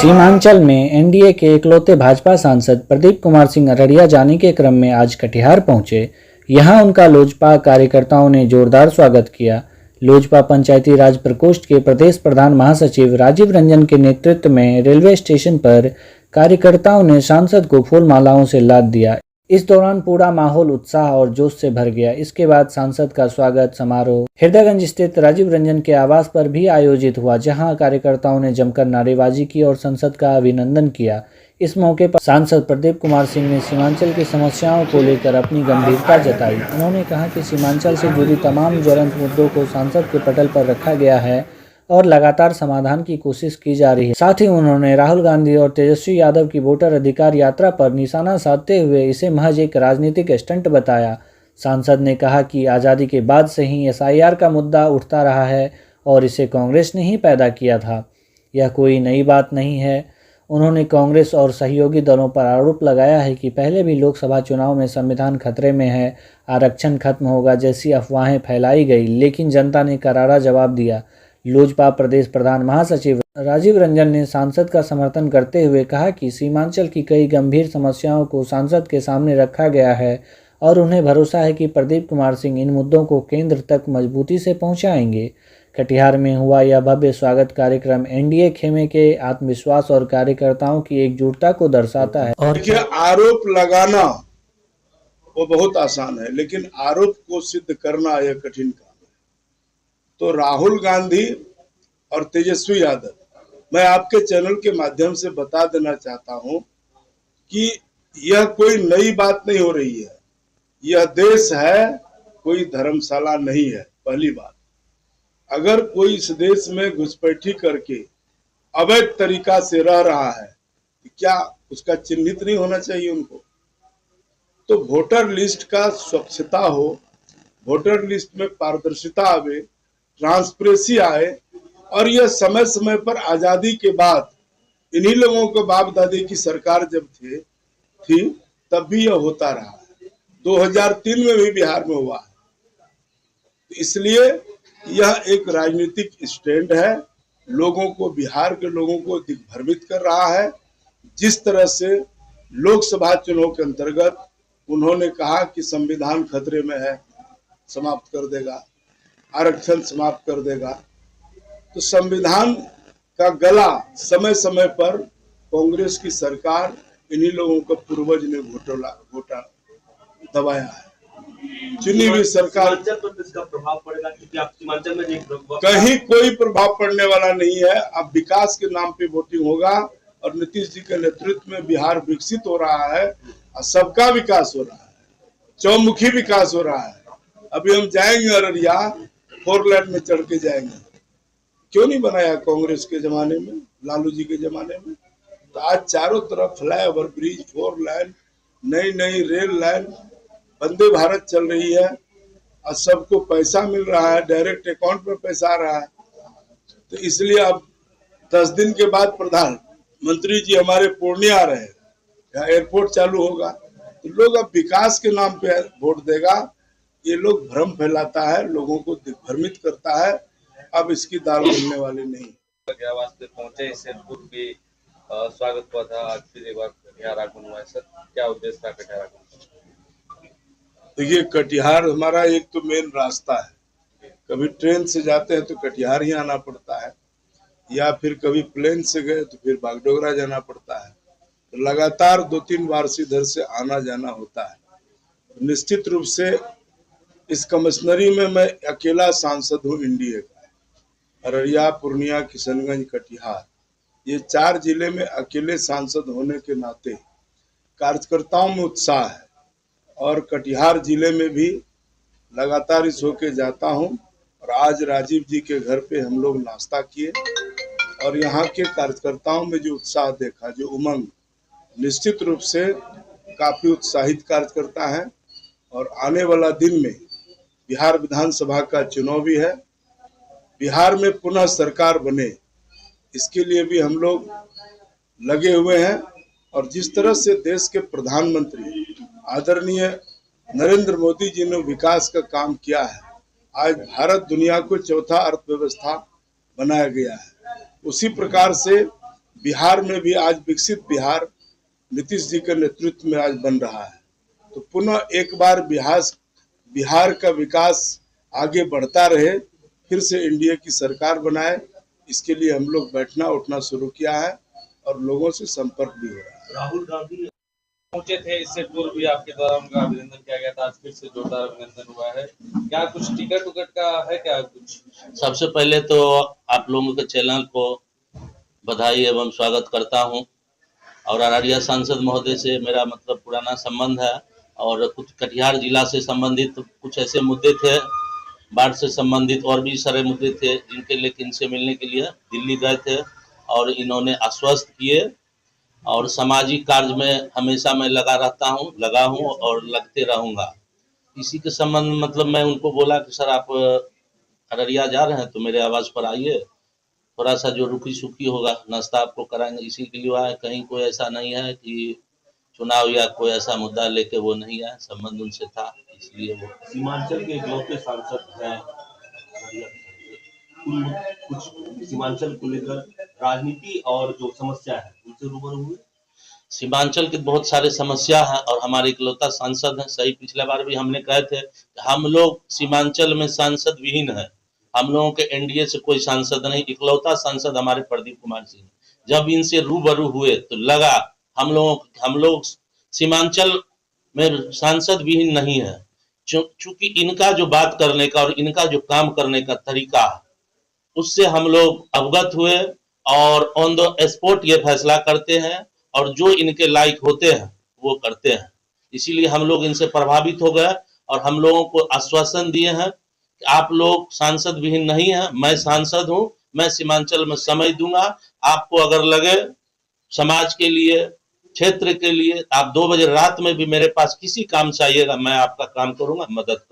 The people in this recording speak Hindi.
सीमांचल में एनडीए के इकलौते भाजपा सांसद प्रदीप कुमार सिंह अररिया जाने के क्रम में आज कटिहार पहुंचे। यहां उनका लोजपा कार्यकर्ताओं ने जोरदार स्वागत किया। लोजपा पंचायती राज प्रकोष्ठ के प्रदेश प्रधान महासचिव राजीव रंजन के नेतृत्व में रेलवे स्टेशन पर कार्यकर्ताओं ने सांसद को फूल मालाओं से लाद दिया। इस दौरान पूरा माहौल उत्साह और जोश से भर गया। इसके बाद सांसद का स्वागत समारोह हृदयगंज स्थित राजीव रंजन के आवास पर भी आयोजित हुआ, जहां कार्यकर्ताओं ने जमकर नारेबाजी की और संसद का अभिनंदन किया। इस मौके पर सांसद प्रदीप कुमार सिंह ने सीमांचल की समस्याओं को लेकर अपनी गंभीरता जताई। उन्होंने कहा कि सीमांचल से जुड़ी तमाम ज्वलंत मुद्दों को सांसद के पटल पर रखा गया है और लगातार समाधान की कोशिश की जा रही है। साथ ही उन्होंने राहुल गांधी और तेजस्वी यादव की वोटर अधिकार यात्रा पर निशाना साधते हुए इसे महज एक राजनीतिक स्टंट बताया। सांसद ने कहा कि आज़ादी के बाद से ही एसआईआर का मुद्दा उठता रहा है और इसे कांग्रेस ने ही पैदा किया था। यह कोई नई बात नहीं है। उन्होंने कांग्रेस और सहयोगी दलों पर आरोप लगाया है कि पहले भी लोकसभा चुनाव में संविधान खतरे में है, आरक्षण खत्म होगा जैसी अफवाहें फैलाई गई, लेकिन जनता ने करारा जवाब दिया। लोजपा प्रदेश प्रधान महासचिव राजीव रंजन ने सांसद का समर्थन करते हुए कहा कि सीमांचल की कई गंभीर समस्याओं को सांसद के सामने रखा गया है और उन्हें भरोसा है कि प्रदीप कुमार सिंह इन मुद्दों को केंद्र तक मजबूती से पहुंचाएंगे। कटिहार में हुआ यह भव्य स्वागत कार्यक्रम एनडीए खेमे के आत्मविश्वास और कार्यकर्ताओं की एकजुटता को दर्शाता है। और आरोप लगाना वो बहुत आसान है, लेकिन आरोप को सिद्ध करना यह कठिन काम है। तो राहुल गांधी और तेजस्वी यादव, मैं आपके चैनल के माध्यम से बता देना चाहता हूं कि यह कोई नई बात नहीं हो रही है। यह देश है, कोई धर्मशाला नहीं है। पहली बात, अगर कोई इस देश में घुसपैठी करके अवैध तरीका से रह रहा है तो क्या उसका चिन्हित नहीं होना चाहिए उनको? तो वोटर लिस्ट का स्वच्छता हो, वोटर लिस्ट में पारदर्शिता आवे, ट्रांसपेरेंसी आए, और यह समय समय पर आजादी के बाद इन्हीं लोगों के बाप दादी की सरकार जब थी तब भी यह होता रहा है। 2003 में भी बिहार में हुआ है। तो इसलिए यह एक राजनीतिक स्टैंड है, लोगों को, बिहार के लोगों को दिग्भ्रमित कर रहा है। जिस तरह से लोकसभा चुनाव के अंतर्गत उन्होंने कहा कि संविधान खतरे में है, समाप्त कर देगा, आरक्षण समाप्त कर देगा, तो संविधान का गला समय समय पर कांग्रेस की सरकार, इन्हीं लोगों का पूर्वज ने घोटा दबाया है। चुनी हुई सरकार पर इसका प्रभाव पड़ेगा क्योंकि आप सीमांचल में कहीं कोई प्रभाव पड़ने वाला नहीं है। अब विकास के नाम पे वोटिंग होगा और नीतीश जी के नेतृत्व में बिहार विकसित हो रहा है और सबका विकास हो रहा है, चौमुखी विकास हो रहा है। अभी हम जाएंगे अररिया, 4 लेन में चढ़ के जाएंगे। क्यों नहीं बनाया कांग्रेस के जमाने में, लालू जी के जमाने में? तो आज चारों तरफ फ्लाईओवर, ब्रिज, 4 लेन, नई नई रेल लाइन, वंदे भारत चल रही है और सबको पैसा मिल रहा है, डायरेक्ट अकाउंट में पैसा आ रहा है। तो इसलिए अब 10 दिन के बाद प्रधानमंत्री जी हमारे पूर्णिया आ रहे हैं, यहाँ एयरपोर्ट चालू होगा, तो लोग अब विकास के नाम पे वोट देगा। ये लोग भ्रम फैलाता है, लोगों को दिग्भ्रमित करता है। अब इसकी दाल मिलने वाली नहीं। आवास पे पहुंचे, इससे पूर्व भी स्वागत हुआ था, आज फिर एक बार कटिहार आगमन हुआ है। सर, क्या उद्देश्य था कटिहार आगमन? देखिए, कटिहार हमारा एक तो मेन रास्ता है। कभी ट्रेन से जाते हैं तो कटिहार ही आना पड़ता है, या फिर कभी प्लेन से गए तो फिर बागडोगरा जाना पड़ता है। तो लगातार 2-3 बार से इधर से आना जाना होता है। निश्चित रूप से इस कमिश्नरी में मैं अकेला सांसद हूँ एनडीए का। अररिया, पूर्णिया, किशनगंज, कटिहार, ये 4 जिले में अकेले सांसद होने के नाते कार्यकर्ताओं में उत्साह है और कटिहार जिले में भी लगातार इस होके जाता हूं। और आज राजीव जी के घर पे हम लोग नाश्ता किए और यहाँ के कार्यकर्ताओं में जो उत्साह देखा, जो उमंग, निश्चित रूप से काफी उत्साहित कार्यकर्ता है। और आने वाला दिन में बिहार विधानसभा का चुनाव भी है, बिहार में पुनः सरकार बने, इसके लिए भी हम लोग लगे हुए हैं। और जिस तरह से देश के प्रधानमंत्री आदरणीय नरेंद्र मोदी जी ने विकास का काम किया है, आज भारत दुनिया को चौथा अर्थव्यवस्था बनाया गया है। उसी प्रकार से बिहार में भी आज विकसित बिहार नीतीश जी के नेतृत्व में आज बन रहा है। तो पुनः एक बार बिहार का विकास आगे बढ़ता रहे, फिर से एनडीए की सरकार बनाए, इसके लिए हम लोग बैठना उठना शुरू किया है और लोगों से संपर्क भी हो रहा है। राहुल गांधी पहुंचे थे, इससे पूर्व भी आपके द्वारा उनका अभिनंदन किया गया था, आज फिर से जोरदार अभिनंदन हुआ है। क्या कुछ टिकट उकट का है क्या कुछ? सबसे पहले तो आप लोगों के चैनल को बधाई एवं स्वागत करता हूं। और अररिया सांसद महोदय से मेरा मतलब पुराना संबंध है और कुछ कटिहार जिला से संबंधित कुछ ऐसे मुद्दे थे, बाढ़ से संबंधित और भी सारे मुद्दे थे जिनके लिए इनसे मिलने के लिए दिल्ली गए थे और इन्होंने आश्वस्त किए। और सामाजिक कार्य में हमेशा मैं लगा हूं और लगते रहूंगा। इसी के संबंध में मतलब मैं उनको बोला कि सर आप अररिया जा रहे हैं तो मेरे आवास पर आइए, थोड़ा सा जो रुकी सुखी होगा नाश्ता आपको कराएंगे। इसी के लिए आए, कहीं कोई ऐसा नहीं है कि चुनाव या कोई ऐसा मुद्दा लेके वो नहीं आए, संबंध उनसे था इसलिए वो। सीमांचल के इकलौते सांसद हैं अररिया के। कुछ सीमांचल को लेकर राजनीति और जो समस्या है उनसे रूबरू हुए। सीमांचल की बहुत सारे समस्या है और हमारे इकलौता सांसद हैं। सही, पिछले बार भी हमने कहे थे कि हम लोग सीमांचल में सांसद विहीन है, हम लोगों के एनडीए से कोई सांसद नहीं, इकलौता सांसद हमारे प्रदीप कुमार सिंह। जब इनसे रूबरू हुए तो लगा हम लोग सीमांचल में सांसद विहीन नहीं है, चूंकि इनका जो बात करने का और इनका जो काम करने का तरीका है उससे हम लोग अवगत हुए और ऑन द स्पॉट ये फैसला करते हैं और जो इनके लायक होते हैं वो करते हैं। इसीलिए हम लोग इनसे प्रभावित हो गए और हम लोगों को आश्वासन दिए हैं कि आप लोग सांसद विहीन नहीं है, मैं सांसद हूं, मैं सीमांचल में समय दूंगा। आपको अगर लगे समाज के लिए, क्षेत्र के लिए, आप 2 बजे रात में भी मेरे पास किसी काम से आइएगा, मैं आपका काम करूंगा, मदद करूंगा।